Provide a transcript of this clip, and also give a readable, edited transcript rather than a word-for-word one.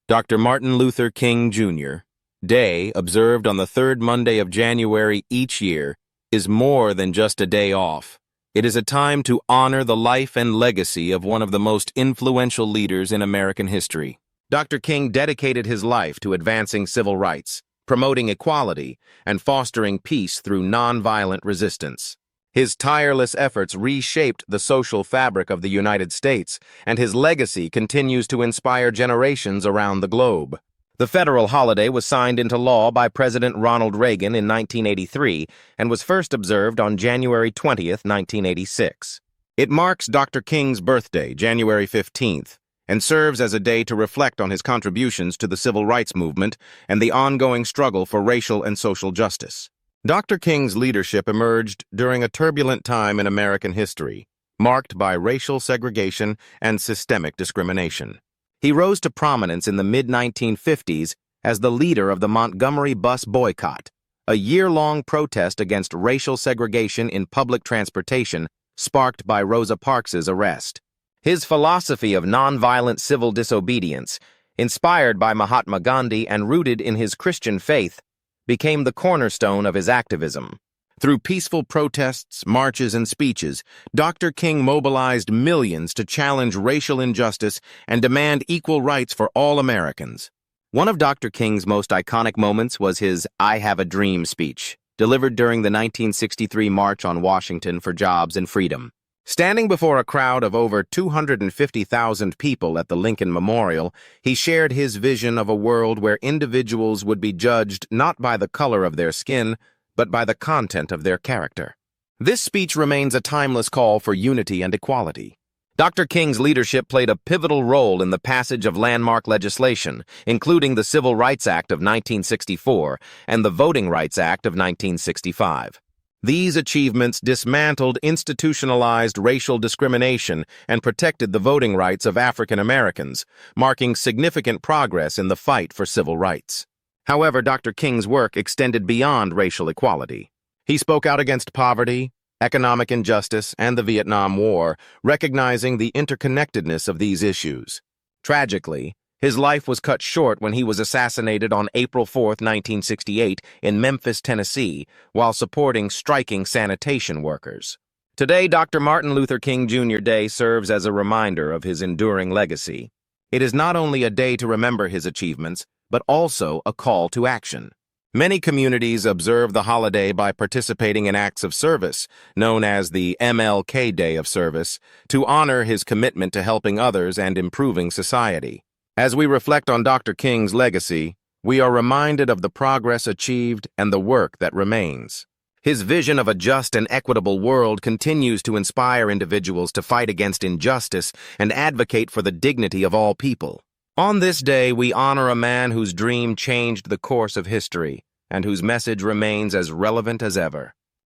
Dr. Martin Luther King Jr. Day, observed on the third Monday of January each year, is more than just a day off. It is a time to honor the life and legacy of one of the most influential leaders in American history. Dr. King dedicated his life to advancing civil rights, promoting equality, and fostering peace through nonviolent resistance. His tireless efforts reshaped the social fabric of the United States, and his legacy continues to inspire generations around the globe. The federal holiday was signed into law by President Ronald Reagan in 1983 and was first observed on January 20, 1986. It marks Dr. King's birthday, January 15th, and serves as a day to reflect on his contributions to the civil rights movement and the ongoing struggle for racial and social justice. Dr. King's leadership emerged during a turbulent time in American history, marked by racial segregation and systemic discrimination. He rose to prominence in the mid-1950s as the leader of the Montgomery bus boycott, a year-long protest against racial segregation in public transportation sparked by Rosa Parks' arrest. His philosophy of nonviolent civil disobedience, inspired by Mahatma Gandhi and rooted in his Christian faith, became the cornerstone of his activism. Through peaceful protests, marches, and speeches, Dr. King mobilized millions to challenge racial injustice and demand equal rights for all Americans. One of Dr. King's most iconic moments was his "I Have a Dream" speech, delivered during the 1963 March on Washington for Jobs and Freedom. Standing before a crowd of over 250,000 people at the Lincoln Memorial, he shared his vision of a world where individuals would be judged not by the color of their skin, but by the content of their character. This speech remains a timeless call for unity and equality. Dr. King's leadership played a pivotal role in the passage of landmark legislation, including the Civil Rights Act of 1964 and the Voting Rights Act of 1965. These achievements dismantled institutionalized racial discrimination and protected the voting rights of African Americans, marking significant progress in the fight for civil rights. However, Dr. King's work extended beyond racial equality. He spoke out against poverty, economic injustice, and the Vietnam War, recognizing the interconnectedness of these issues. Tragically, his life was cut short when he was assassinated on April 4, 1968, in Memphis, Tennessee, while supporting striking sanitation workers. Today, Dr. Martin Luther King Jr. Day serves as a reminder of his enduring legacy. It is not only a day to remember his achievements, but also a call to action. Many communities observe the holiday by participating in acts of service, known as the MLK Day of Service, to honor his commitment to helping others and improving society. As we reflect on Dr. King's legacy, we are reminded of the progress achieved and the work that remains. His vision of a just and equitable world continues to inspire individuals to fight against injustice and advocate for the dignity of all people. On this day, we honor a man whose dream changed the course of history and whose message remains as relevant as ever.